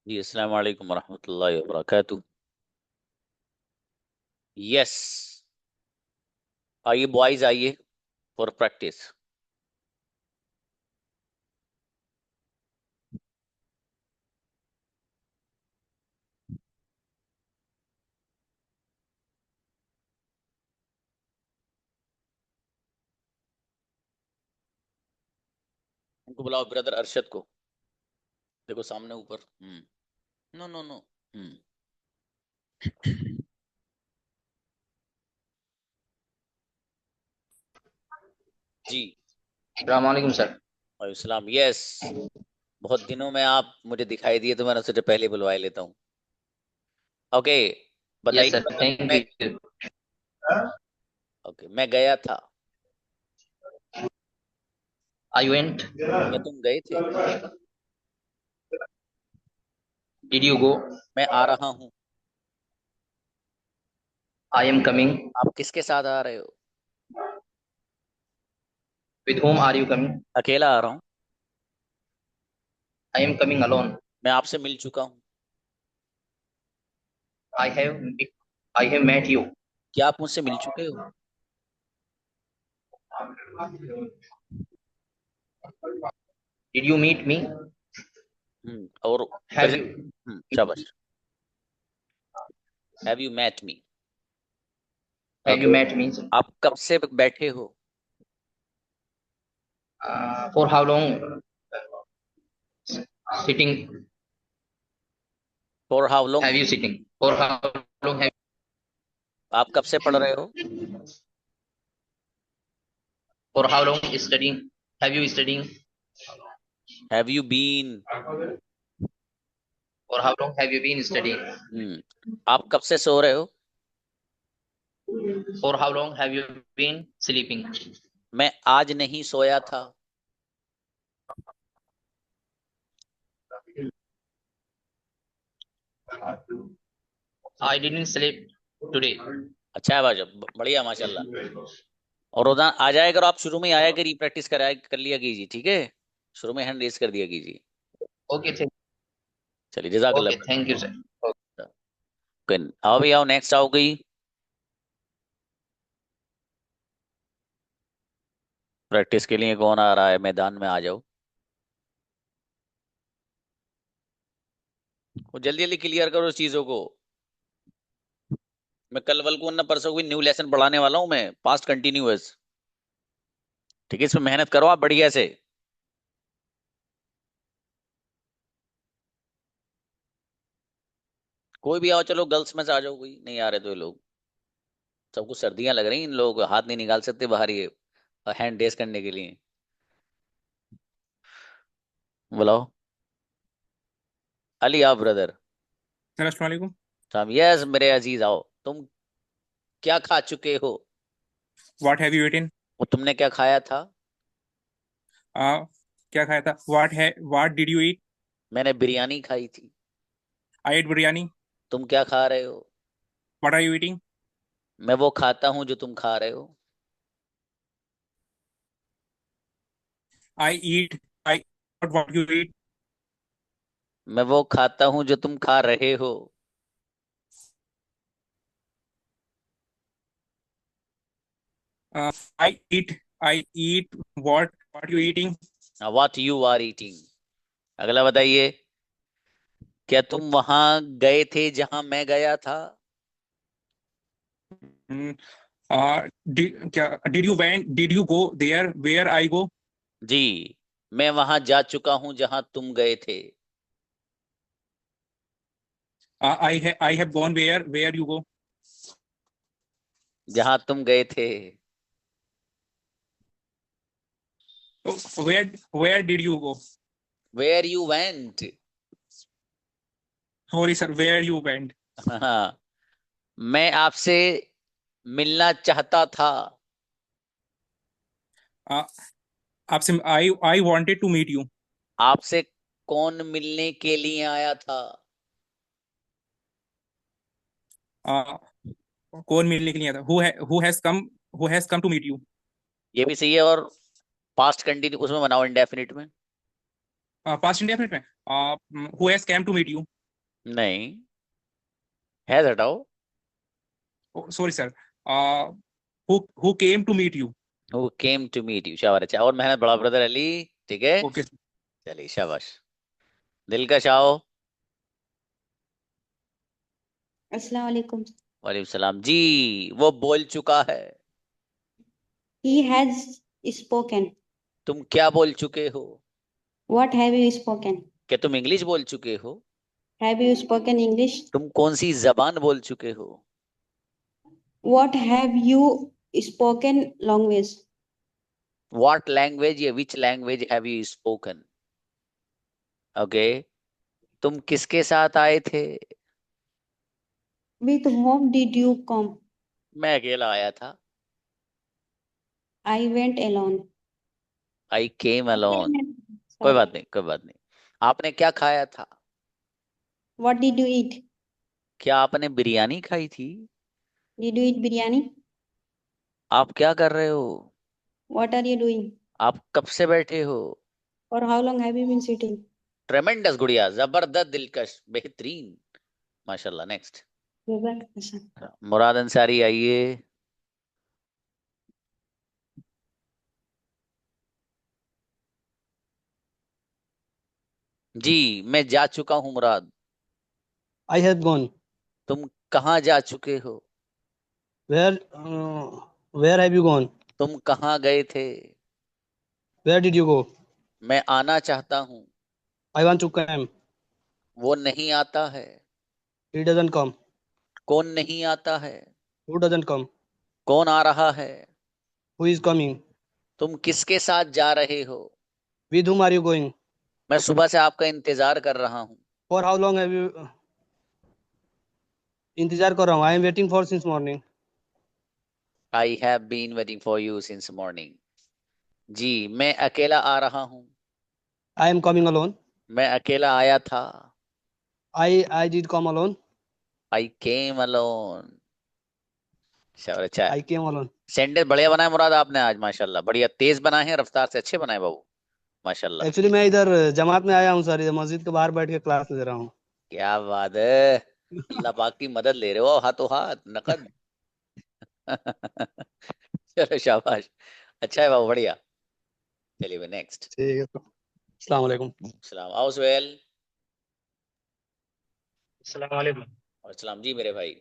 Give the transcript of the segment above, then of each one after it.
जी अस्सलाम वालेकुम रहमतुल्लाहि व बरकातुहू। यस, आइए बॉयज, आइए फॉर प्रैक्टिस। उनको बुलाओ, ब्रदर अरशद को। देखो सामने ऊपर। No no no. हम्म। जी। अस्सलाम वालेकुम सर। वालेकुम यस। बहुत दिनों में आप मुझे दिखाई दिए तो मैंने सोचा पहले बुलवा लेता हूँ। ओके, यस बताइए सर, मतलब थैंक मैं। यू। ओके, मैं गया था। I went. क्या तुम गए थे? Did you go? मैं आ रहा हूँ। I am coming. आप किसके साथ आ रहे हो? With whom are you coming? अकेला आ रहा हूँ। I am coming alone. मैं आपसे मिल चुका हूँ। I have I have met you. क्या आप मुझसे मिल चुके हो? Did you meet me? और हैव प्रेजेंट। यू शाबाश। Have you met me? Have you okay. Met me? आप कब से बैठे हो? For how long sitting? For how have long? You sitting? For how long have? आप कब से पढ़ रहे हो? For how long studying? Have you studying? Have you been? For how long have you been studying? आप कब से सो रहे हो? For how long have you been sleeping? मैं आज नहीं सोया था। I didn't sleep today. अच्छा है भाई, बढ़िया माशाल्लाह। और रोजाना आ जाया करो, आप शुरू में ही आया करिए, प्रैक्टिस कराया कर लिया कीजिए, ठीक है। शुरू में हैंड रेस कर दिया कीजिए। ओके, चलिए, जजाकल्ला। Okay, thank you sir. आओ भी, आओ, नेक्स्ट आओ गई। प्रैक्टिस के लिए कौन आ रहा है मैदान में? आ जाओ। वो जल्दी जल्दी क्लियर करो इस चीजों को। मैं कल वल को ना परसों को न्यू लेसन पढ़ाने वाला हूँ, मैं पास्ट कंटिन्यूअस। ठीक है, इसमें मेहनत करो आप बढ़िया से। कोई भी आओ, चलो गर्ल्स में से आ जाओ, कोई नहीं आ रहे तो ये लोग। सबको सर्दियां लग रही, इन लोगों को हाथ नहीं निकाल सकते बाहर ये हैंड रेस करने के लिए। बुलाओ। अली, आओ ब्रदर। सर अस्सलाम वालेकुम। साहब यस, मेरे अजीज आओ। तुम क्या खा चुके हो? What have you eaten? वो तुमने क्या खाया था? क्या खाया था? What did you eat? मैंने बिरयानी खाई थी। I ate biryani. तुम क्या खा रहे हो? What are you eating? मैं वो खाता हूँ जो तुम खा रहे हो। I eat. I what you eat? मैं वो खाता हूँ जो तुम खा रहे हो। I eat what you eating? What you are eating. अगला बताइए। क्या तुम वहां गए थे जहां मैं गया था? क्या did you go there where I go? जी, मैं वहां जा चुका हूं जहां तुम गए थे। I have gone where you go? जहां तुम गए थे। Where did you go? Where you went. Sorry sir, where you went? हाँ, मैं आपसे मिलना चाहता था। आपसे I wanted to meet you. आपसे कौन मिलने के लिए आया था? कौन मिलने के लिए आया था? Who has come to meet you? ये भी सही है। और पास्ट कंटिन्यू उसमें बनाओ, इंडेफिनिट में। पास्ट इंडेफिनिट में who has come to meet you? नहीं, हैज हटाओ। Oh, sorry, sir. Uh, who came to meet you? Who came to meet you, शाबाश। अच्छा, और मेहनत बड़ा ब्रदर अली। ठीक है, Okay. चलिए शाबाश। दिल का शाओ। अस्सलाम वालेकुम। वालेकुम सलाम जी। वो बोल चुका है। He has spoken. तुम क्या बोल चुके हो? What have you spoken? क्या तुम इंग्लिश बोल चुके हो? Have you spoken English? तुम कौन सी जबान बोल चुके हो? What have you spoken language? What language या which language have you spoken? Okay. तुम किसके साथ आए थे? With whom did you come? मैं अकेला आया था। I went alone. I came alone. कोई Sorry. बात नहीं, कोई बात नहीं। आपने क्या खाया था? What did you eat? क्या आपने बिरयानी खाई थी? Did you eat biryani? आप क्या कर रहे हो? What are you doing? आप कब से बैठे हो? For how long have you been sitting? ट्रेमेंडस, गुड़िया, जबरदस्त, दिलकश, बेहतरीन, माशाल्लाह। Next, Robert Hassan. मुराद अंसारी आइए। जी, मैं जा चुका हूँ मुराद। I have gone. तुम कहाँ जा चुके हो? Where have you gone? तुम कहाँ गए थे? Where did you go? मैं आना चाहता हूँ। I want to come. वो नहीं आता है। He doesn't come. कौन नहीं आता है? Who doesn't come? कौन आ रहा है? Who is coming? तुम किसके साथ जा रहे हो? With whom are you going? मैं सुबह से आपका इंतजार कर रहा हूँ। For how long have you इंतजार कर रहा हूँ? I am waiting for since morning. I have been waiting for you since morning. जी, मैं अकेला आ रहा हूँ। I am coming alone. मैं अकेला आया था। I did come alone. I came alone. शाबाश, अच्छा है। I came alone. सेंटेंस बढ़िया बनाए मुराद आपने आज, माशाल्लाह। बढ़िया तेज बनाए हैं, रफ्तार से अच्छे बनाए बाबू, माशाल्लाह। एक्चुअली मैं इधर जमात में आया हूँ सर, इधर मस्जिद के बाहर बैठ के क्लास ले रहा हूँ। क्या बात है, अल्लाह पाक की मदद ले रहे हो, हाथों हाथ नकद। चलो शाबाश, अच्छा है बाबू, बढ़िया। चलिए नेक्स्ट। ठीक है तो अस्सलाम वालेकुम। सलाम, आओ सुहेल। अस्सलाम वालेकुम। और सलाम जी मेरे भाई।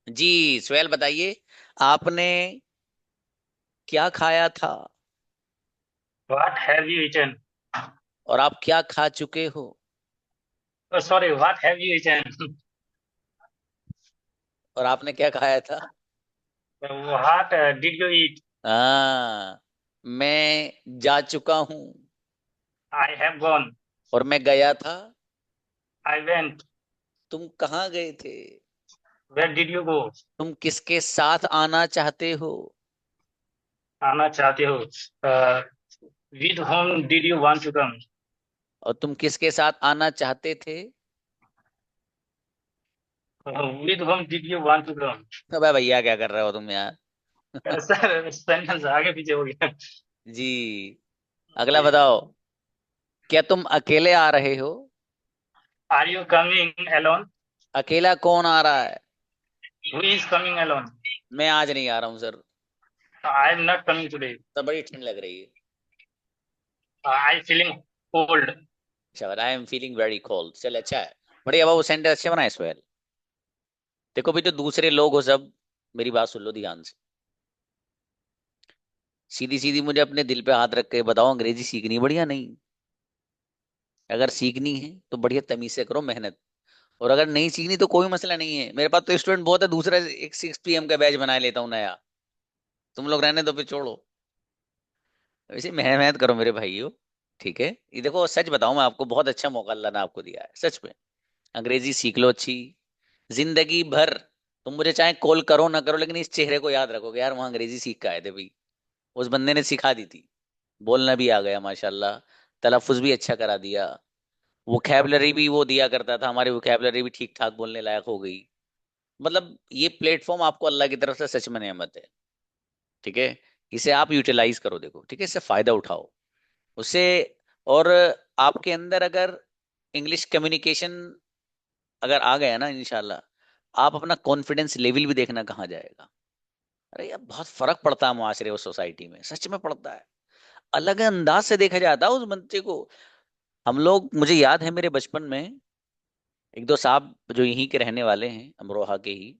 जी सुहेल बताइए, आपने क्या खाया था? What have you eaten? और आप क्या खा चुके हो? Oh, sorry, what have you eaten? और आपने क्या खाया था? What did you eat? हाँ, मैं जा चुका हूँ। I have gone. और मैं गया था। I went. तुम कहाँ गए थे? Where did you go? तुम किसके साथ आना चाहते हो? आना चाहते हो? Uh, with whom did you want to come? और तुम किसके साथ आना चाहते थे? With whom did you want to come? अबे भैया क्या कर रहे हो तुम यार? सर सेंटेंस आगे पीछे हो गया। जी, अगला बताओ, क्या तुम अकेले आ रहे हो? Are you coming alone? अकेला कौन आ रहा है? Who is coming alone? मैं आज नहीं आ रहा हूँ sir. I am not coming today. तो बड़ी ठंड लग रही है। I feeling cold. शाबाश, I am feeling very cold. चल अच्छा है, बढ़िया बाबू, सेंटेंस अच्छे बनाए सुहेल। देखो भी, तो दूसरे लोग हो सब, मेरी बात सुन लो ध्यान से। सीधी सीधी मुझे अपने दिल पे हाथ रख के बताओ, अंग्रेजी सीखनी बढ़िया नहीं? अगर सीखनी है तो बढ़िया तमीज से करो मेहनत, और अगर नहीं सीखनी तो कोई मसला नहीं है। मेरे पास तो स्टूडेंट बहुत है, दूसरा एक 6 PM का बैच बना लेता हूँ नया। तुम लोग रहने दो, फिर छोड़ो। वैसे मेहनत करो मेरे भाइयों, ठीक है? ये देखो, सच बताऊं, मैं आपको बहुत अच्छा मौका अल्लाह ने आपको दिया है, सच में। अंग्रेजी सीख लो अच्छी, जिंदगी भर तुम मुझे चाहे कॉल करो ना करो, लेकिन इस चेहरे को याद रखोगे, यार वहां अंग्रेजी सीख के आए थे भाई, उस बंदे ने सिखा दी थी। बोलना भी आ गया माशाल्लाह, तलफ्फुज भी अच्छा करा दिया, वोकैबलरी भी वो दिया करता था, हमारी वोकैबलरी भी ठीक ठाक बोलने लायक हो गई। मतलब ये प्लेटफॉर्म आपको अल्लाह की तरफ से सच में नेमत है, ठीक है? इसे आप यूटिलाइज करो, देखो ठीक है, इससे फायदा उठाओ उससे। और आपके अंदर अगर इंग्लिश कम्युनिकेशन अगर आ गया ना इंशाल्लाह, आप अपना कॉन्फिडेंस लेवल भी देखना कहाँ जाएगा। अरे यार बहुत फर्क पड़ता है मुआशरे और सोसाइटी में, सच में पड़ता है। अलग अंदाज से देखा जाता है उस बच्चे को। हम लोग, मुझे याद है मेरे बचपन में एक दो साहब जो यहीं के रहने वाले हैं, अमरोहा के ही,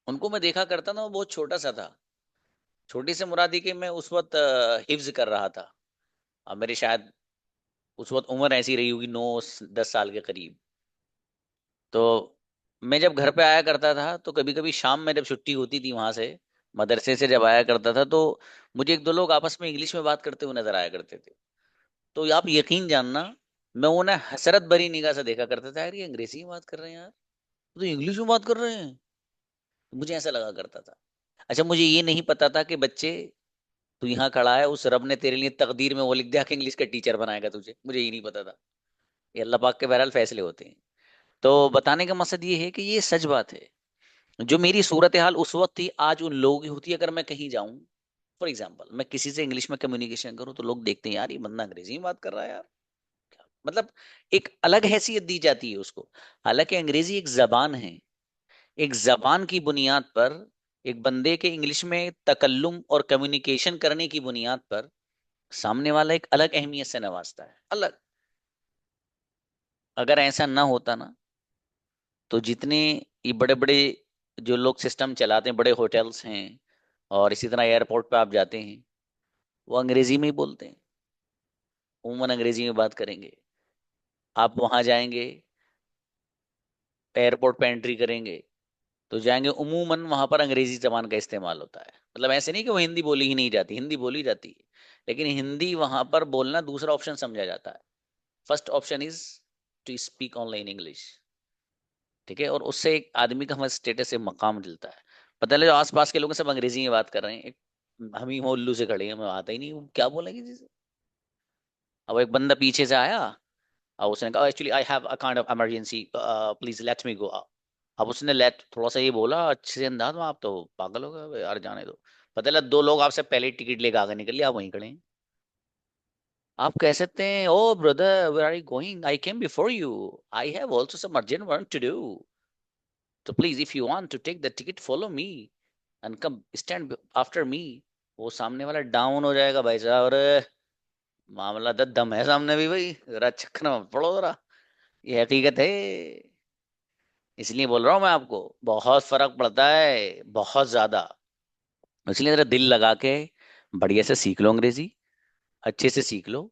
उनको मैं देखा करता था, वो बहुत छोटा सा था। छोटी से मुरादी के मैं उस वक्त हिफ्ज कर रहा था। अब मेरी शायद उस वक्त उम्र ऐसी रही होगी 9-10 साल के करीब। तो मैं जब घर पे आया करता था तो कभी कभी शाम में जब छुट्टी होती थी वहां से, मदरसे से जब आया करता था, तो मुझे एक दो लोग आपस में इंग्लिश में बात करते हुए नजर आया करते थे। तो आप यकीन जानना, मैं उन्हें हसरत भरी निगाह से देखा करता था, यार ये अंग्रेजी में बात कर रहे हैं यार, तो इंग्लिश में बात कर रहे हैं। मुझे ऐसा लगा करता था। अच्छा मुझे ये नहीं पता था कि बच्चे, तू यहाँ खड़ा है, उस रब ने तेरे लिए तकदीर में वो लिख दिया कि इंग्लिश का टीचर बनाएगा तुझे, मुझे ये नहीं पता था। ये अल्लाह पाक के बहरहाल फैसले होते हैं। तो बताने का मकसद ये है कि ये सच बात है। जो मेरी सूरत हाल उस वक्त थी, आज उन लोगों की होती है। अगर मैं कहीं जाऊं, फॉर एग्जाम्पल मैं किसी से इंग्लिश में कम्युनिकेशन करूं, तो लोग देखते हैं यार ये बंदा अंग्रेजी में बात कर रहा है यार, मतलब एक अलग हैसियत दी जाती है उसको। हालांकि अंग्रेजी एक जबान है। एक जबान की बुनियाद पर एक बंदे के इंग्लिश में तकल्लुम और कम्युनिकेशन करने की बुनियाद पर सामने वाला एक अलग अहमियत से नवाजता है, अलग। अगर ऐसा ना होता ना, तो जितने ये बड़े बड़े जो लोग सिस्टम चलाते हैं, बड़े होटल्स हैं और इसी तरह एयरपोर्ट पे आप जाते हैं, वो अंग्रेजी में ही बोलते हैं, उमूमन अंग्रेजी में बात करेंगे। आप वहां जाएंगे, एयरपोर्ट पे एंट्री करेंगे, तो जाएंगे, उमूमन वहां पर अंग्रेजी जबान का इस्तेमाल होता है। मतलब ऐसे नहीं कि वो हिंदी बोली ही नहीं जाती, हिंदी बोली जाती है, लेकिन हिंदी वहां पर बोलना दूसरा ऑप्शन समझा जाता है। First option is to speak only in English. ठीक है, और उससे एक आदमी का हमारे स्टेटस से मकाम मिलता है। पता लगे आसपास के लोग सब अंग्रेजी में बात कर रहे हैं, एक हम ही वो उल्लू से खड़े हैं, हमें आता ही नहीं वो क्या बोलेंगे जिसे। अब एक बंदा पीछे से आया, और उसने कहा actually I have a kind of emergency, please let me go. अब उसने लेट थोड़ा सा ये बोला अच्छे से अंदाज में, आप तो पागल हो गए यार, जाने दो। पता लगा दो लोग आपसे पहले टिकट लेकर आगे निकल लिया, आप वहीं खड़े हैं। आप कह सकते हैं O brother where are you going, I came before you, I have also some urgent work to do, तो please if you want to take the ticket follow me and come stand after me. वो सामने वाला down हो जाएगा भाई साहब, अरे मामला दम है सामने भी भाई, जरा चक्कर में पड़ो जरा, ये हकीकत है। इसलिए बोल रहा हूँ मैं आपको, बहुत फर्क पड़ता है, बहुत ज्यादा। इसलिए जरा दिल लगा के बढ़िया से सीख लो अंग्रेजी, अच्छे से सीख लो।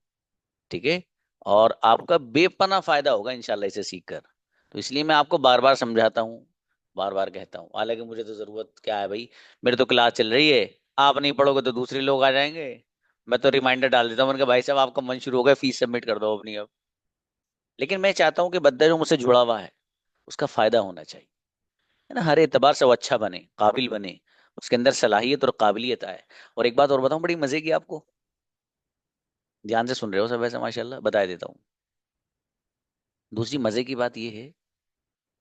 ठीक है, और आपका बेपना फायदा होगा इंशाल्लाह इसे सीख कर। तो इसलिए मैं आपको बार बार समझाता हूँ, बार बार कहता हूँ। हालांकि मुझे तो जरूरत क्या है भाई, मेरे तो क्लास चल रही है, आप नहीं पढ़ोगे तो दूसरे लोग आ जाएंगे। मैं तो रिमाइंडर डाल देता हूँ उनके, भाई साहब आपका मन शुरू हो गया, फीस सबमिट कर दो अपनी अब। लेकिन मैं चाहता हूँ कि बंदा जो मुझसे जुड़ा हुआ है उसका फायदा होना चाहिए, है ना, हर एतबार से वो अच्छा बने, काबिल बने, उसके अंदर सलाहियत और काबिलियत आए। और एक बात और बताऊं बड़ी मजे की आपको, ध्यान से सुन रहे हो सब वैसे माशाल्लाह, बता देता हूँ। दूसरी मजे की बात यह है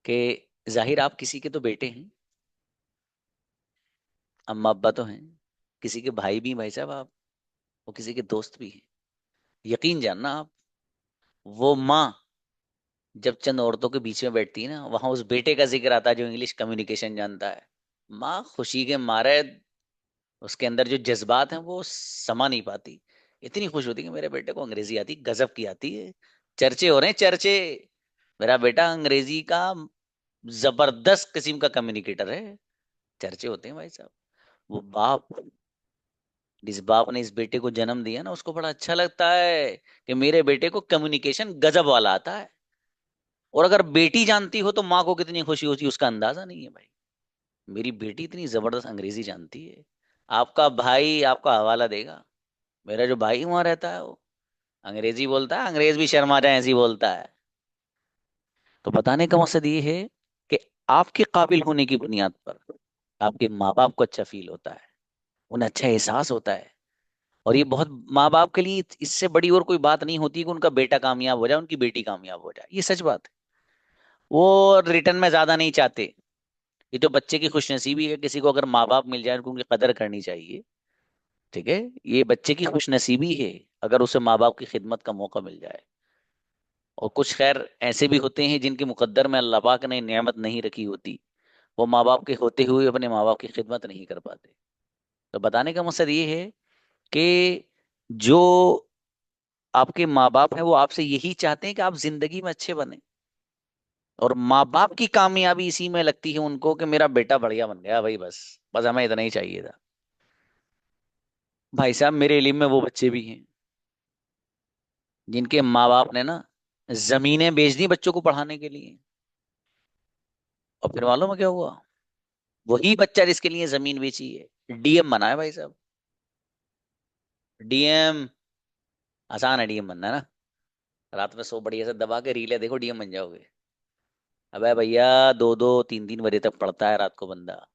कि जाहिर आप किसी के तो बेटे हैं, अम्मा अब्बा तो हैं, किसी के भाई भी हैं भाई साहब आप, वो किसी के दोस्त भी हैं। यकीन जानना आप, वो माँ जब चंद औरतों के बीच में बैठती है ना, वहां उस बेटे का जिक्र आता है जो इंग्लिश कम्युनिकेशन जानता है, माँ खुशी के मारे उसके अंदर जो जज्बात हैं वो समा नहीं पाती। इतनी खुश होती कि मेरे बेटे को अंग्रेजी आती, गजब की आती है, चर्चे हो रहे हैं चर्चे, मेरा बेटा अंग्रेजी का जबरदस्त किस्म का कम्युनिकेटर है, चर्चे होते हैं भाई साहब। वो बाप, जिस बाप ने इस बेटे को जन्म दिया ना, उसको बड़ा अच्छा लगता है कि मेरे बेटे को कम्युनिकेशन गजब वाला आता है। और अगर बेटी जानती हो तो माँ को कितनी खुशी होती है उसका अंदाजा नहीं है भाई, मेरी बेटी इतनी जबरदस्त अंग्रेजी जानती है। आपका भाई आपका हवाला देगा, मेरा जो भाई वहां रहता है वो अंग्रेजी बोलता है, अंग्रेज भी शर्मा जाए ऐसी बोलता है। तो बताने का मकसद ये है कि आपके काबिल होने की बुनियाद पर आपके माँ बाप को अच्छा फील होता है, उन्हें अच्छा एहसास होता है। और ये बहुत, माँ बाप के लिए इससे बड़ी और कोई बात नहीं होती कि उनका बेटा कामयाब हो जाए, उनकी बेटी कामयाब हो जाए, ये सच बात है। वो रिटर्न में ज्यादा नहीं चाहते। ये तो बच्चे की खुशनसीबी है, किसी को अगर माँ बाप मिल जाए उनको उनकी कदर करनी चाहिए। ठीक है, ये बच्चे की खुशनसीबी है अगर उसे माँ बाप की खिदमत का मौका मिल जाए। और कुछ खैर ऐसे भी होते हैं जिनके मुकद्दर में अल्लाह पाक ने नेमत नहीं रखी होती, वो माँ बाप के होते हुए अपने माँ बाप की खिदमत नहीं कर पाते। तो बताने का मकसद ये है कि जो आपके माँ बाप हैं वो आपसे यही चाहते हैं कि आप जिंदगी में अच्छे बने, और माँ बाप की कामयाबी इसी में लगती है उनको कि मेरा बेटा बढ़िया बन गया भाई, बस बस हमें इतना ही चाहिए था। भाई साहब मेरे इल्म में वो बच्चे भी हैं जिनके माँ बाप ने ना जमीनें बेच दी बच्चों को पढ़ाने के लिए, और फिर मालूम है क्या हुआ? वही बच्चा जिसके लिए जमीन बेची है डीएम बना है भाई साहब। डीएम आसान है, डीएम बनना है ना, रात में सो बढ़िया से दबा के रीले देखो डीएम बन जाओगे। अबे भैया 2-2 3-3 बजे तक पढ़ता है रात को बंदा,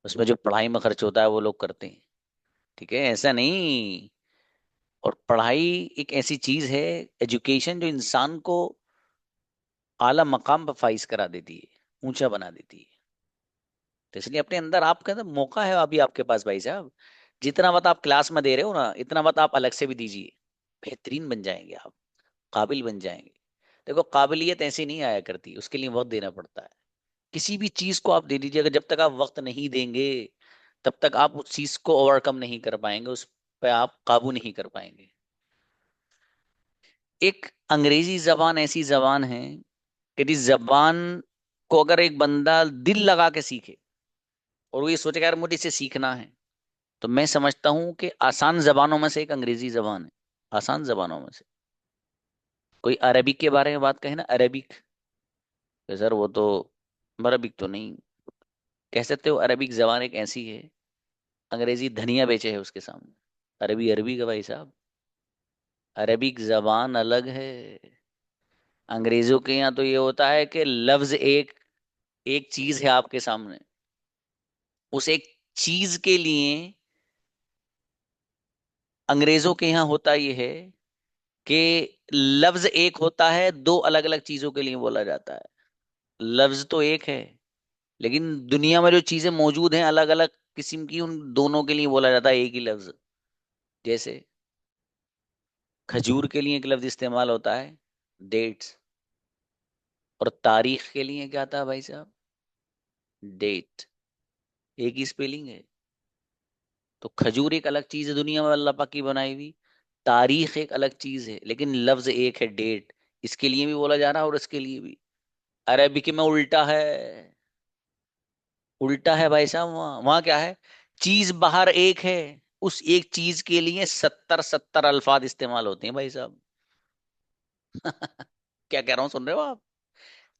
उसमें जो पढ़ाई में खर्च होता है वो लोग करते हैं। ठीक है, ऐसा नहीं। और पढ़ाई एक ऐसी चीज है, एजुकेशन, जो इंसान को आला मकाम पर फाइज करा देती है, ऊंचा बना देती है। तो इसलिए अपने अंदर, आपके अंदर मौका है अभी आपके पास भाई साहब। जितना वक्त आप क्लास में दे रहे हो ना, इतना वक्त आप अलग से भी दीजिए, बेहतरीन बन जाएंगे आप, काबिल बन जाएंगे। देखो काबिलियत ऐसी नहीं आया करती, उसके लिए वक्त देना पड़ता है। किसी भी चीज को आप दे दीजिए, अगर जब तक आप वक्त नहीं देंगे तब तक आप उस चीज को ओवरकम नहीं कर पाएंगे, उस पे आप काबू नहीं कर पाएंगे। एक अंग्रेजी जबान ऐसी जबान है कि जिस जबान को अगर एक बंदा दिल लगा के सीखे और वो ये सोचे कि यार मुझे इसे सीखना है, तो मैं समझता हूं कि आसान जबानों में से एक अंग्रेजी जबान है। आसान जबानों में से कोई अरबिक के बारे में बात कहे ना, अरबिक, तो सर वो तो अरबिक तो नहीं कह सकते हो। अरबिक जबान एक ऐसी है, अंग्रेजी धनिया बेचे है उसके सामने। अरबी अरबी का भाई साहब, अरबिक जबान अलग है। अंग्रेजों के यहाँ तो ये होता है कि लफ्ज एक, एक चीज है आपके सामने, उस एक चीज के लिए अंग्रेजों के यहाँ होता यह है कि लफ्ज एक होता है, दो अलग अलग चीजों के लिए बोला जाता है। लफ्ज तो एक है, लेकिन दुनिया में जो चीजें मौजूद हैं अलग अलग किस्म की, उन दोनों के लिए बोला जाता है एक ही लफ्ज। जैसे खजूर के लिए एक लफ्ज इस्तेमाल होता है, डेट्स, और तारीख के लिए क्या था भाई साहब? डेट। एक ही स्पेलिंग है। तो खजूर एक अलग चीज है दुनिया में अल्लाह पाक की बनाई हुई, तारीख एक अलग चीज है, लेकिन लफ्ज एक है, डेट। इसके लिए भी बोला जा रहा है और इसके लिए भी। अरबिक में उल्टा है, उल्टा है भाई साहब। वहां वहां क्या है? चीज बाहर एक है, उस एक चीज के लिए 70-70 अल्फाज इस्तेमाल होते हैं भाई साहब। क्या कह रहा हूँ, सुन रहे हो आप?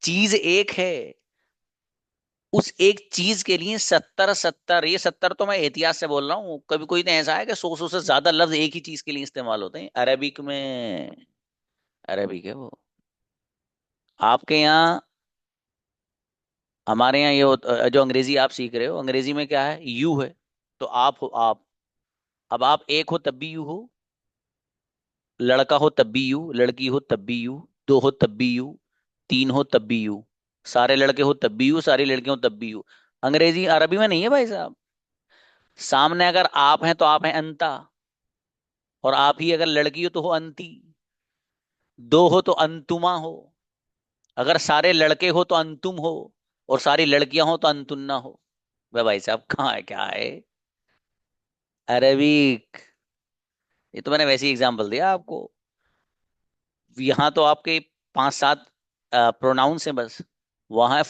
चीज एक है, उस एक चीज के लिए 70-70, ये 70 तो मैं एहतियात से बोल रहा हूँ, कभी कोई तो ऐसा है कि 100 से ज्यादा लफ्ज एक ही चीज के लिए इस्तेमाल होते हैं अरबिक में। अरबिक है वो। आपके यहाँ, हमारे यहाँ ये जो अंग्रेजी आप सीख रहे हो, अंग्रेजी में क्या है? यू है, तो आप हो आप। अब आप एक हो तब भी यू हो, लड़का हो तब भी यू, लड़की हो तब भी यू, दो हो तब भी यू, तीन हो तब भी यू, सारे लड़के हो तब भी यू, सारी लड़कियां हो तब भी यू। अंग्रेजी अरबी में नहीं है भाई साहब। सामने अगर आप हैं तो आप हैं अंता, और आप ही अगर लड़की हो तो हो अंती, दो हो तो अंतुमा हो, अगर सारे लड़के हो तो अंतुम हो, और सारी लड़कियां हो तो अंतुन्ना हो। भाई साहब कहाँ है, क्या है? अरबिक। ये तो मैंने वैसे ही एग्जाम्पल दिया आपको। यहाँ तो आपके 5-7 प्रोनाउंस हैं बस, वहां है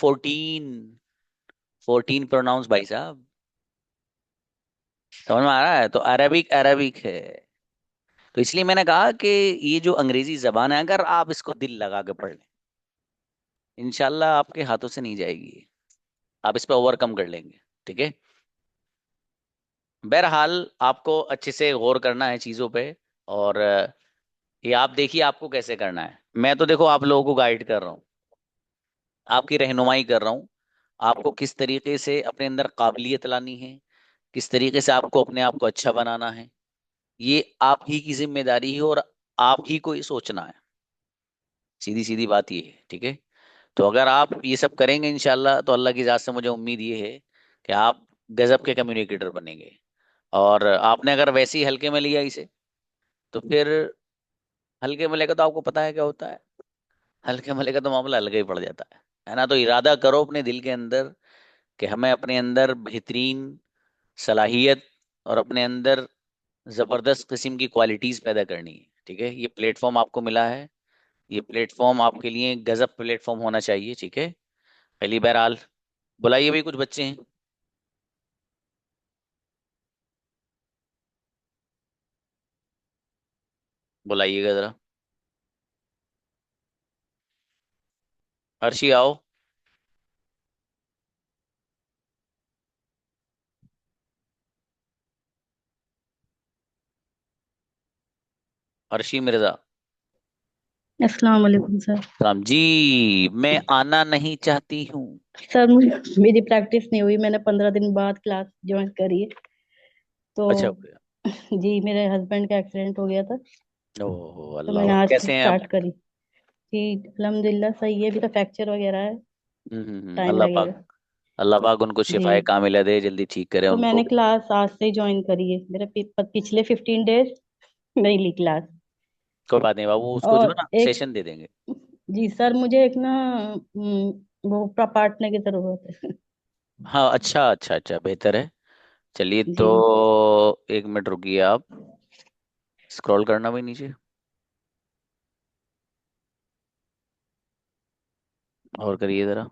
14 प्रोनाउंस भाई साहब। समझ में आ रहा है? तो अरबिक अरबिक है। तो इसलिए मैंने कहा कि ये जो अंग्रेजी जबान है, अगर आप इसको दिल लगा के पढ़ लें, इंशाल्लाह आपके हाथों से नहीं जाएगी, आप इस पर ओवरकम कर लेंगे। ठीक है, बहरहाल आपको अच्छे से गौर करना है चीज़ों पे। और ये आप देखिए आपको कैसे करना है। मैं तो देखो आप लोगों को गाइड कर रहा हूँ, आपकी रहनुमाई कर रहा हूँ, आपको किस तरीके से अपने अंदर काबिलियत लानी है, किस तरीके से आपको अपने आप को अच्छा बनाना है, ये आप ही की जिम्मेदारी है, और आप ही को ये सोचना है। सीधी सीधी बात ये है। ठीक है, तो अगर आप ये सब करेंगे इंशाल्लाह, तो अल्लाह की जात से मुझे उम्मीद ये है कि आप गजब के कम्युनिकेटर बनेंगे। और आपने अगर वैसे ही हल्के में लिया इसे, तो फिर हल्के में लेकर तो आपको पता है क्या होता है। हल्के में लेकर तो मामला अलग ही पड़ जाता है ना। तो इरादा करो अपने दिल के अंदर कि हमें अपने अंदर बेहतरीन सलाहियत और अपने अंदर जबरदस्त किस्म की क्वालिटीज पैदा करनी है। ठीक है, ये प्लेटफॉर्म आपको मिला है, ये प्लेटफॉर्म आपके लिए गजब प्लेटफॉर्म होना चाहिए। ठीक है, पहली बहरहाल बुलाइए भी कुछ बच्चे हैं, बुलाइएगा जरा। हर्षी आओ। हर्षी मिर्जा। अस्सलाम वालेकुम सर। राम जी, मैं आना नहीं चाहती हूँ। सर मेरी प्रैक्टिस नहीं हुई, मैंने 15 दिन बाद क्लास ज्वाइन करी है। तो अच्छा हो गया। जी मेरे हस्बैंड का एक्सीडेंट हो गया था, ओह तो अल्लाह, मैंने आज से कैसे हैं अब? स्टार्ट करी। जी अल्हम्दुलिल्लाह सही है, अभी तो फ्रैक्चर वगैरह है, टाइम अल्लाह पाक, लगेगा। अल्लाह पाक उनको जी शिफाए कामिला दे, जल्दी ठीक करे तो उनको। मैंने क्लास आज से ही ज्वाइन करी है, मेरे पिछले 15 डेज नहीं ली क्लास। कोई बात नहीं बाबू, उसको जो है और ना एक, सेशन दे देंगे। जी सर मुझे एक ना वो पार्टनर की जरूरत है। हाँ अच्छा अच्छा अच्छा, बेहतर है। चलिए तो जी 1 मिनट रुकिए आप, स्क्रॉल करना भी नीचे और करिए जरा।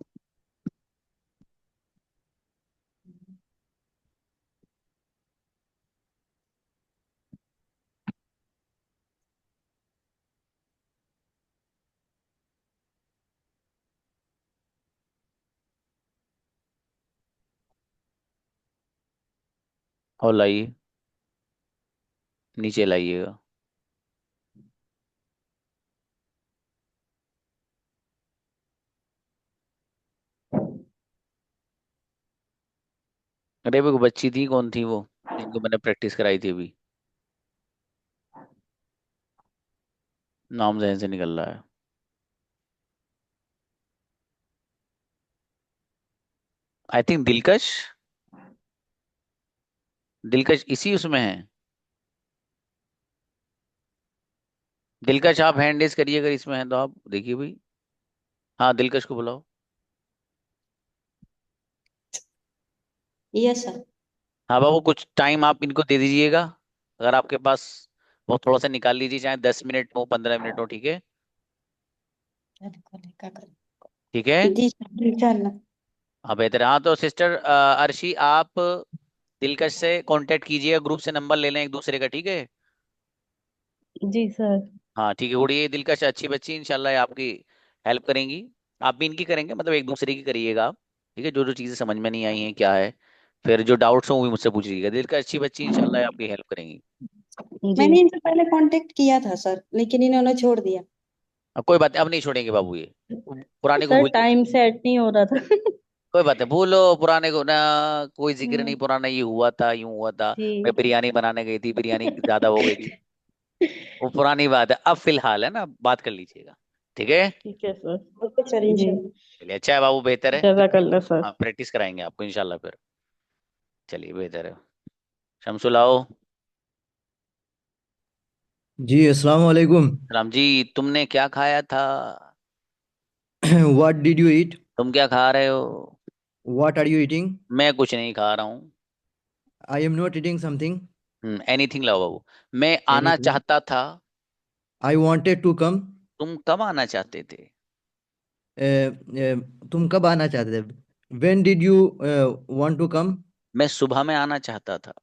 और लाइए, नीचे लाइएगा। अरे वो बच्ची थी, कौन थी वो जिनको मैंने प्रैक्टिस कराई थी अभी? नाम जहन से निकल रहा है। आई थिंक दिलकश, दिलकश इसी उसमें है। दिलकश आप हैंड रेज करिए अगर इसमें है तो, आप देखिए भाई। हाँ दिलकश को बुलाओ। Yes, sir. हाँ बाबू, कुछ टाइम आप इनको दे दीजिएगा, अगर आपके पास वो थोड़ा सा निकाल लीजिए, चाहे 10 मिनट हो 15 मिनट हो। ठीक है, ठीक है। जी सर इंशाल्लाह। हाँ बेहतर है। हाँ तो सिस्टर अर्शी, आप दिलकश से कांटेक्ट कीजिएगा, ग्रुप से नंबर ले लें एक दूसरे का। ठीक है, जी सर। हाँ ठीक है। उड़िए दिलकश, अच्छी बच्ची, इंशाल्लाह ये आपकी हेल्प करेंगी। आप भी इनकी करेंगे, मतलब एक दूसरे की करिएगा आप। ठीक है, जो जो चीज़ें समझ में नहीं आई हैं क्या है, फिर जो डाउट्स हो वो भी मुझसे पूछिएगा। दिलकश अच्छी बच्ची, इंशाल्लाह ये आपकी हेल्प करेंगी। जी मैंने इनसे पहले कांटेक्ट किया था सर, लेकिन इन्होंने छोड़ दिया। अब कोई बात नहीं, अब नहीं छोड़ेंगे बाबू ये, पुराने को सर भूलिए। टाइम सेट नहीं हो रहा था। कोई बात है, भूलो पुराने को ना, कोई जिक्र नहीं, हम्म, पुराना ये हुआ था, यूं हुआ था। मैं जी बिरयानी बनाने गई थी, बिरयानी ज्यादा हो गई थी, वो पुरानी बात है। अब फिलहाल है ना, बात कर लीजिएगा। ठीक है, ठीक है सर। ओके सर जी इंशाल्लाह। चलिए अच्छा है बाबू, बेहतर है। जज़ाकल्ला सर। हाँ प्रैक्टिस कराएंगे आपको इंशाल्लाह फिर। चलिए बेहतर है। शमसुल आओ। जी अस्सलाम वालेकुम। राम जी, तुमने क्या खाया था? What did you eat? तुम क्या खा रहे हो? What are you eating? मैं कुछ नहीं खा रहा हूँ। I am not eating something. Anything लाओ बाबू। मैं आना एनीथिंग। चाहता था। I wanted to come. तुम कब आना चाहते थे? तुम कब आना चाहते थे? When did you want to come? मैं सुबह में आना चाहता था।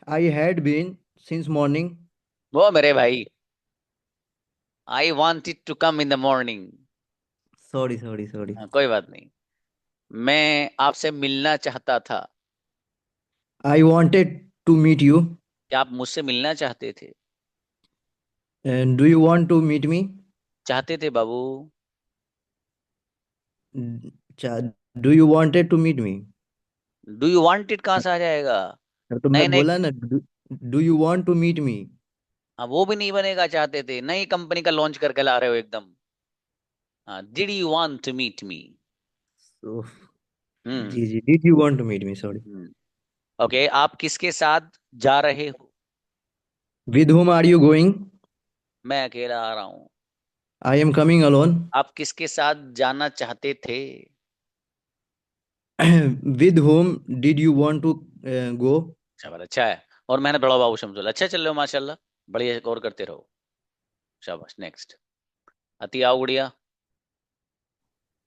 I had been since morning. वो मेरे भाई, I wanted to come in the morning. Sorry sorry sorry. कोई बात नहीं। मैं आपसे मिलना चाहता था। I wanted to meet you. क्या आप मुझसे मिलना चाहते थे? Do you want to meet me? चाहते थे बाबू। Do you wanted to meet me? Do you want it कहाँ से आ जाएगा? तो नहीं मैं नहीं, बोला ना, do you want to meet me? हाँ वो भी नहीं बनेगा, चाहते थे, नई कंपनी का लॉन्च करके ला रहे हो एकदम। हाँ, did you want to meet me? जी जी, did you want to meet me, sorry. Okay, आप किसके साथ जा रहे हो? With whom are you going? मैं अकेला आ रहा हूँ। I am coming alone. आप किसके साथ जाना चाहते थे? With whom did you want to go? शाबाश, अच्छा है। और मैंने बड़ा बाबू शमसुल, अच्छा चल रहे हो माशाल्लाह, बढ़िया, और करते रहो। शाबाश, नेक्स्ट। अति आओ गुड़िया।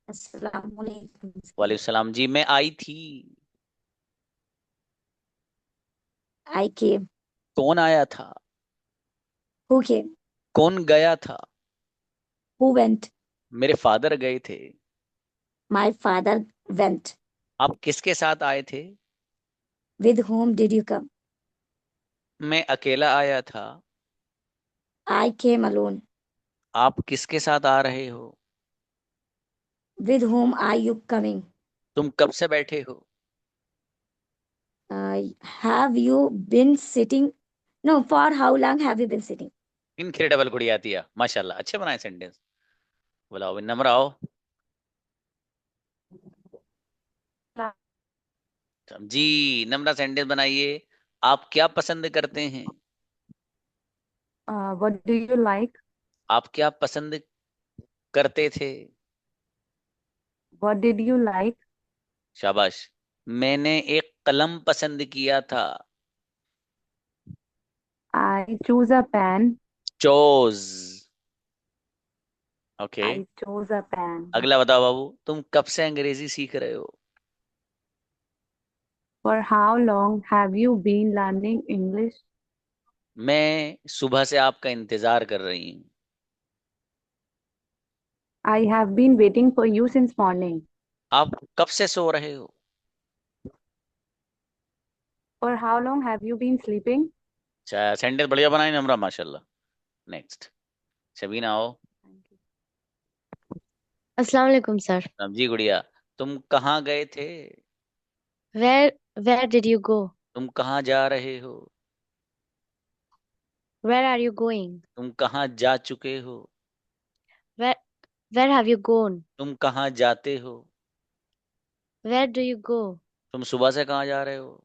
अस्सलाम वालेकुम सर। वालेकुम सलाम जी, मैं आई थी। I came. कौन आया था? Who came? कौन गया था? Who went? मेरे फादर गए थे। My father went. आप किसके साथ आए थे? With whom did you come? मैं अकेला आया था। I came alone. आप किसके साथ आ रहे हो? With whom are you coming? तुम कब से बैठे हो? Have you been sitting? No, for how long have you been sitting? Incredible गुड़िया आतिया, माशाल्लाह, अच्छे बनाए सेंटेंस। बुलाओ नंबर आओ। जी, नम्रा सेंटेंस बनाइए। आप क्या पसंद करते हैं? What do you like? आप क्या पसंद करते थे? What did you like? शाबाश। मैंने एक कलम पसंद किया था। I choose a pen. Chose. Okay. I chose a pen. अगला बताओ बाबू, तुम कब से अंग्रेजी सीख रहे हो? For how long have you been learning English? मैं सुबह से आपका इंतजार कर रही हूँ। I have been waiting for you since morning. आप कब से सो रहे हो? For how long have you been sleeping? अच्छा, सेंटेंस बढ़िया बनाए नम्रा, माशाल्लाह। नेक्स्ट, शबीना आओ। अस्सलाम वालेकुम सर। जी गुड़िया, तुम कहाँ गए थे? Where did you go? तुम कहाँ जा रहे हो? Where are you going? तुम कहाँ जा चुके हो? Where where have you gone? तुम कहाँ जाते हो? Where do you go? तुम सुबह से कहाँ जा रहे हो?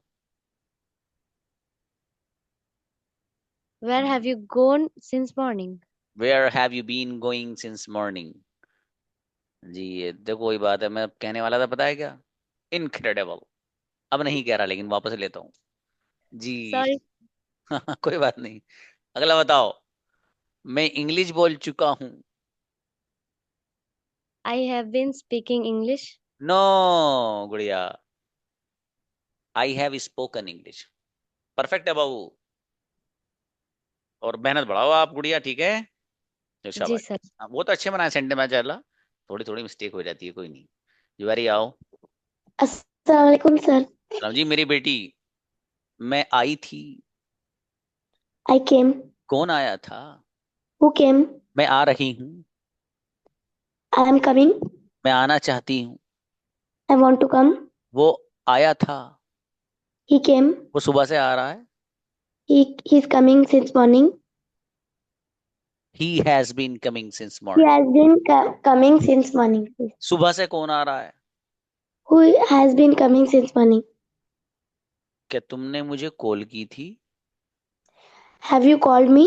Where have you gone since morning? Where have you been going since morning? जी, ये देखो वही बात है, मैं कहने वाला था, पता है क्या? इनक्रेडिबल। अब नहीं कह रहा, लेकिन वापस लेता हूँ जी। Sorry, कोई बात नहीं। अगला बताओ। मैं इंग्लिश बोल चुका हूँ। I have been speaking English. No गुड़िया, I have spoken English. Perfect है बाबू। और मेहनत बढ़ाओ आप गुड़िया, ठीक है? तो जी शाबाश। सर। हाँ, वो तो अच्छे बनाए सेंटे में, चला। थोड़ी थोड़ी मिस्टेक हो जाती है, कोई नहीं। जुआरी आओ। अस्सलाम वालेकुम सर। सलाम जी मेरी बेटी। मैं आई थी। आई केम। कौन आया था? Who came. मैं आ रही हूँ। I am coming. मैं आना चाहती हूँ। I want to come. वो आया था। ही केम। वो सुबह से आ रहा है। He is coming since morning. He has been coming since he morning. Has been coming since morning. सुबह से कौन आ रहा है? Who has been coming since morning. क्या तुमने मुझे कॉल की थी? Have you called me.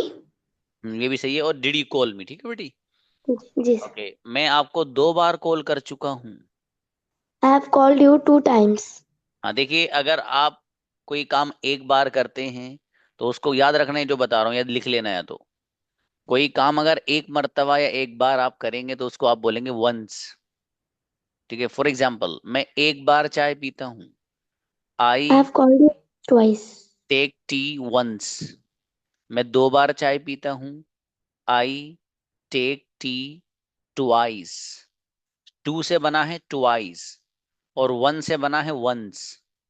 ये भी सही है। और डिड यू कॉल मी, ठीक है बेटी? जी सर। ओके, मैं आपको 2 बार कॉल कर चुका हूँ। I have called you 2 times। हाँ, देखिए, अगर आप कोई काम एक बार करते हैं तो उसको याद रखना है जो बता रहा हूँ, या लिख लेना है। तो कोई काम अगर एक मर्तबा या एक बार आप करेंगे तो उसको आप बोलेंगे वंस, ठीक है? फॉर एग्जाम्पल, मैं एक बार चाय पीता हूँ। I I have called you twice. Take tea once. मैं 2 बार चाय पीता हूँ। I take tea twice. Two से बना है ट्वाइस, और वन से बना है वंस।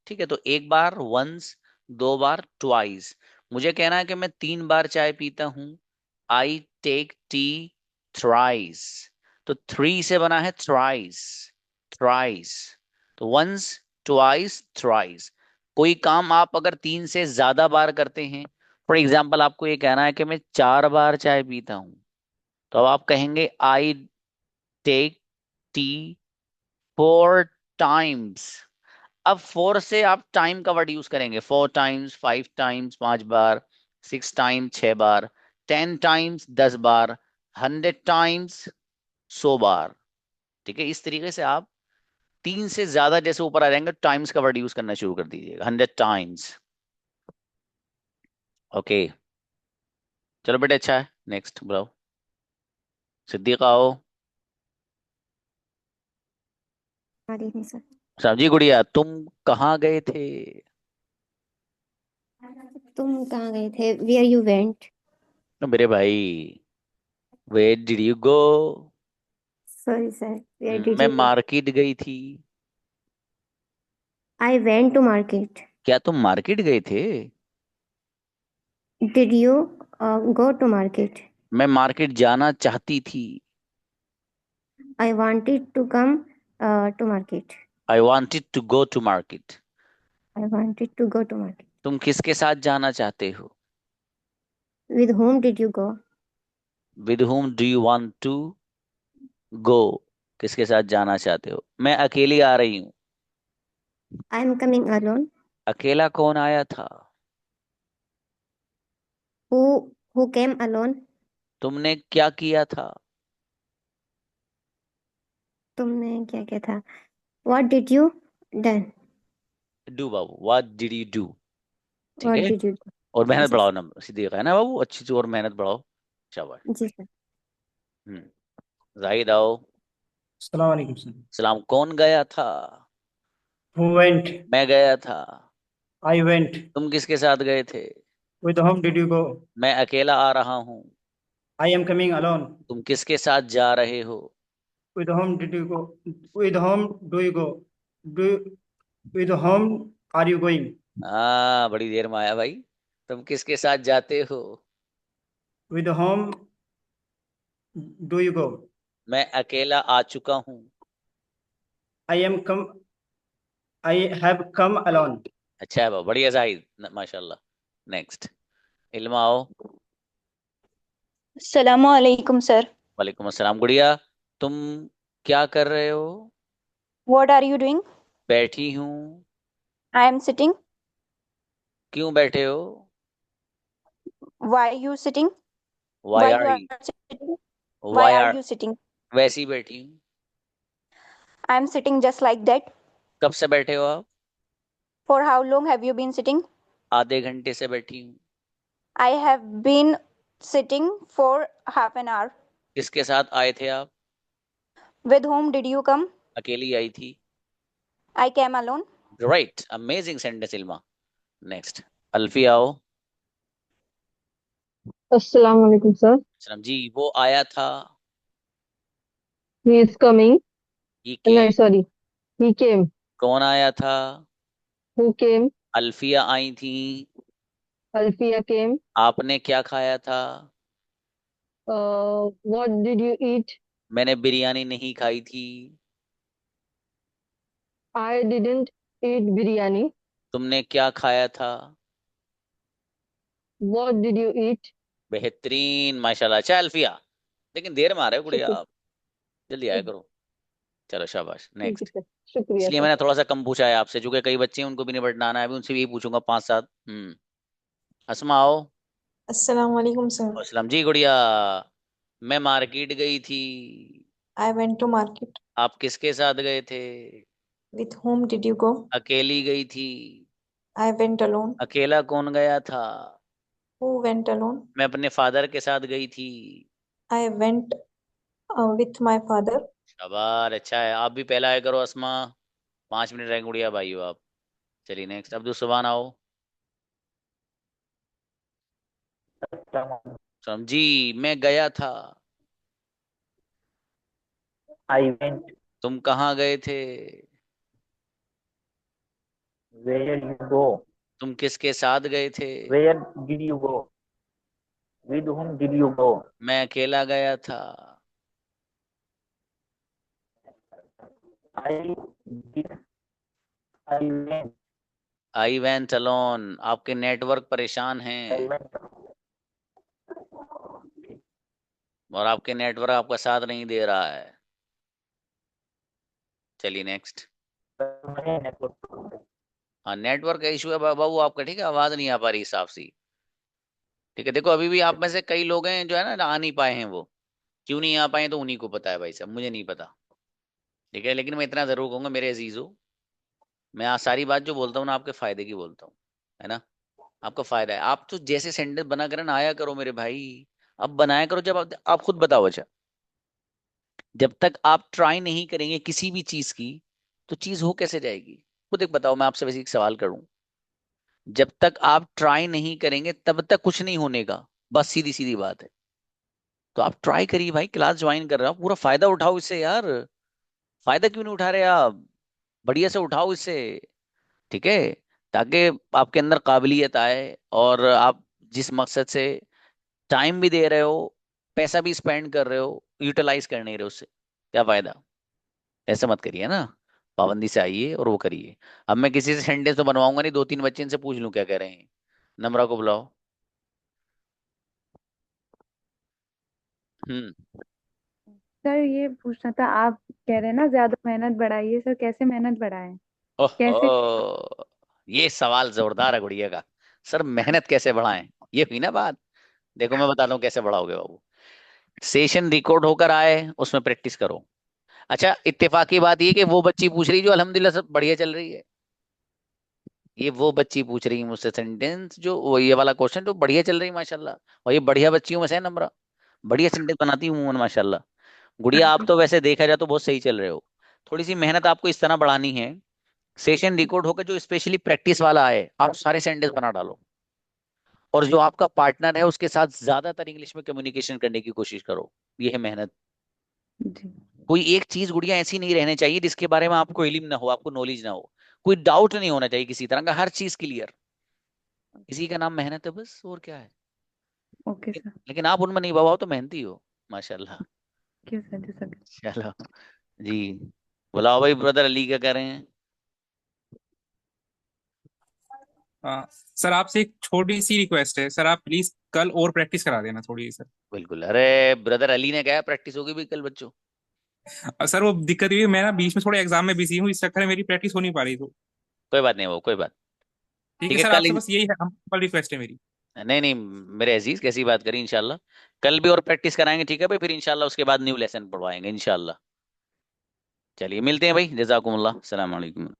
ठीक है, तो एक बार वंस, 2 बार ट्वाइस। मुझे कहना है कि मैं 3 बार चाय पीता हूँ। I take tea thrice. तो थ्री से बना है थ्राइस, थ्राइस। तो वंस, ट्वाइस, थ्राइस। कोई काम आप अगर 3 से ज्यादा बार करते हैं, फॉर एग्जाम्पल आपको ये कहना है कि मैं 4 बार चाय पीता हूँ, तो अब आप कहेंगे आई टेक टी 4 टाइम्स। अब 4 से आप टाइम का वर्ड यूज करेंगे। 4 टाइम्स, 5 टाइम्स 5 बार, 6 टाइम्स 6 बार, 10 टाइम्स 10 बार, 100 टाइम्स 100 बार। ठीक है, इस तरीके से आप 3 से ज्यादा जैसे ऊपर आ जाएंगे टाइम्स का वर्ड यूज करना शुरू कर दीजिएगा। 100 टाइम्स। ओके, चलो बेटा, अच्छा है। नेक्स्ट बुलाओ। सिद्दीक आओ। सर। सब्जी गुड़िया, तुम कहाँ गए थे? तुम कहाँ गए थे? Where you went? मेरे भाई, where did you go? Sorry sir, where did मैं यू गो? मार्केट गई थी। I went to market. क्या तुम मार्केट गए थे? Did you go to market? मैं मार्केट जाना चाहती थी। I wanted to come to market. I wanted to go to market. I wanted to go to market. तुम किसके साथ जाना चाहते हो? With whom did you go? With whom do you want to go? किसके साथ जाना चाहते हो? मैं अकेली आ रही हूँ। I am coming alone. अकेला कौन आया था? Who who came alone? तुमने क्या किया था? तुमने क्या किया था? What did you done? Do Babu, what did you do? ठीक व्हाट है, डिड यू? और मेहनत जी बढ़ाओ ना, सीधी है ना बाबू, अच्छी सी और मेहनत बढ़ाओ। शाबाश। जी सर। जाहिद आओ। अस्सलाम वालेकुम सर। सलाम। कौन गया था? Who went? मैं गया था। I went. तुम किसके साथ गए थे? With whom did you go? मैं अकेला आ रहा हूँ। I am coming alone. तुम किसके साथ जा रहे हो? With whom did you go? With whom do you go? Do you, with whom are you going? बड़ी देर में आया भाई। तुम किसके साथ जाते हो? With whom do you go? मैं अकेला आ चुका हूँ। I am come. I have come alone. अच्छा है बाबू, बढ़िया जाहिद, माशाल्लाह। नेक्स्ट, इल्मा आओ। Assalamualaikum, sir. वालेकुम अस्सलाम गुड़िया, तुम क्या कर रहे हो? What are you doing? बैठी हूँ। I am sitting. क्यों बैठे हो? Why you sitting? Why Why are you are you? sitting? Why why are are? you sitting? वैसे ही बैठी हूँ। I am sitting just like that. कब से बैठे हो आप? For how long have you been sitting? आधे घंटे से बैठी हूँ। I have been sitting for half an hour. किसके साथ आए थे आप? With whom did you come? अकेली आई थी। I came alone. Right, amazing sentence Ilma. Next, Alfi आओ। अस्सलाम वालेकुम सर. सलाम जी, वो आया था। He is coming. ये No, के, sorry. He came. कौन आया था? Who came? अल्फिया आई थी। Alfia came. आपने क्या खाया था? What did you eat? मैंने बिरयानी नहीं खाई थी। I didn't eat biryani. तुमने क्या खाया था? What did you eat? बेहतरीन, माशाल्लाह। अच्छा अल्फिया, लेकिन देर में आ रहे हो गुड़िया शुक्र आप, जल्दी आया करो। चलो शाबाश। ठीक है नेक्स्ट, सर. शुक्रिया इसलिए सर. मैंने थोड़ा सा कम पूछा है आपसे, चूंकि कई बच्चे हैं उनको भी नहीं पढ़ना आना है, अभी उनसे भी यही पूछूंगा 5 7। अस्मा आओ। अस्सलाम वालेकुम सर. अस्सलाम जी गुड़िया, मैं मार्केट गई थी। I went to market. आप किसके साथ गए थे? With whom did you go? अकेली गई थी। I went alone. अकेला कौन गया था? Who went alone? मैं अपने फादर के साथ गई थी। I went with my father. शाबाश, अच्छा है। आप भी पहला आया करो अस्मा, 5 मिनट रह गुड़िया भाई हो आप। चलिए नेक्स्ट, अब्दुल सुभान आओ। समझी, मैं गया था। I went. तुम कहाँ गए थे? Where you go? तुम किसके साथ गए थे? Where did you go? With whom did you go? मैं अकेला गया था। I did. I went. I went alone. आपके नेटवर्क परेशान I हैं went. और आपके नेटवर्क आपका साथ नहीं दे रहा है। चलिए नेक्स्ट, नेटवर्क। हाँ नेटवर्क का इशू है बाबू आपका, ठीक है, आवाज नहीं आ पा रही साफ सी। ठीक है, देखो अभी भी आप में से कई लोग हैं जो है ना आ नहीं पाए हैं, वो क्यों नहीं आ पाए तो उन्हीं को पता है भाई साहब, मुझे नहीं पता। ठीक है, लेकिन मैं इतना जरूर कहूंगा मेरे अजीजों, मैं आज सारी बात जो बोलता हूँ ना आपके फायदे की बोलता हूँ, है ना। आपका फायदा है, आप तो जैसे सेंटेंस बना कर ना आया करो मेरे भाई। अब बनाया करो, जब आप खुद बताओ। अच्छा, जब तक आप ट्राई नहीं करेंगे किसी भी चीज की तो चीज हो कैसे जाएगी? खुद एक बताओ, मैं आपसे वैसे एक सवाल करूं। जब तक आप ट्राई नहीं करेंगे तब तक कुछ नहीं होने का, बस सीधी सीधी बात है। तो आप ट्राई करिए भाई, क्लास ज्वाइन कर रहे हो आप, पूरा फायदा उठाओ इससे यार। फायदा क्यों नहीं उठा रहे आप? बढ़िया से उठाओ इससे। ठीक है, ताकि आपके अंदर काबिलियत आए और आप जिस मकसद से टाइम भी दे रहे हो, पैसा भी स्पेंड कर रहे हो, यूटिलाइज कर नहीं रहे हो, उससे क्या फायदा? ऐसा मत करिए ना, पाबंदी से आइए और वो करिए। अब मैं किसी से सेंटेंस तो बनवाऊंगा नहीं, दो तीन बच्चे इनसे पूछ लूं क्या कह रहे हैं। नम्रा को बुलाओ। हम्म। सर ये पूछना था, आप कह रहे हैं ना ज्यादा मेहनत बढ़ाइए, सर कैसे मेहनत बढ़ाएं? कैसे? ओहो, ये सवाल जोरदार है गुड़िया का। सर मेहनत कैसे बढ़ाएं, ये हुई ना बात। देखो मैं बताता हूँ कैसे बढ़ाओगे बाबू। सेशन रिकॉर्ड होकर आए उसमें प्रैक्टिस करो। अच्छा, इत्तेफाक की बात ये कि वो बच्ची पूछ रही जो अल्हम्दुलिल्लाह सब बढ़िया चल रही है। ये वो बच्ची पूछ रही है मुझसे सेंटेंस जो वो ये वाला क्वेश्चन जो बढ़िया चल रही है माशाल्लाह। और ये बढ़िया बच्चियों में से है नम्रा, बढ़िया सेंटेंस बनाती हूँ माशाल्लाह। गुड़िया आप तो वैसे देखा जाए तो बहुत सही चल रहे हो। थोड़ी सी मेहनत आपको इस तरह बढ़ानी है, सेशन रिकॉर्ड होकर जो स्पेशली प्रैक्टिस वाला आए आप सारे सेंटेंस बना डालो। और जो आपका पार्टनर है उसके साथ ज्यादातर इंग्लिश में कम्युनिकेशन करने की कोशिश करो। ये है मेहनत। जी। कोई एक चीज गुड़िया ऐसी नहीं रहनी चाहिए जिसके बारे में आपको इल्म ना हो, आपको नॉलेज ना हो। कोई डाउट नहीं होना चाहिए किसी तरह का, हर चीज क्लियर। इसी का नाम मेहनत है बस, और क्या है। Okay sir. लेकिन आप उनमें नहीं बाबा, तो मेहनती हो माशाल्लाह। क्यों सर, जी सर। चलो जी, बुलाओ भाई ब्रदर अली, क्या कर रहे हैं? सर आपसे एक छोटी सी रिक्वेस्ट है सर, आप प्लीज कल और प्रैक्टिस करा देना थोड़ी सर। बिल्कुल, अरे ब्रदर अली ने कहा प्रैक्टिस होगी भी कल बच्चों। सर वो दिक्कत ये है, मैं ना बीच में थोड़े एग्जाम में बिजी हूँ, इस चक्कर में मेरी प्रैक्टिस हो नहीं पा रही। तो कोई बात नहीं, वो कोई बात। ठीक है ठीक है सर, कल आपसे बस यही है, हम्बल रिक्वेस्ट है मेरी। नहीं नहीं मेरे अजीज, कैसी बात करी, इंशाल्लाह कल भी और प्रैक्टिस कराएंगे। ठीक है भाई, फिर इंशाल्लाह उसके बाद न्यू लेसन पढ़वाएंगे इंशाल्लाह। चलिए मिलते हैं भाई, जजाकुमुल्लाह, सलाम अलैकुम।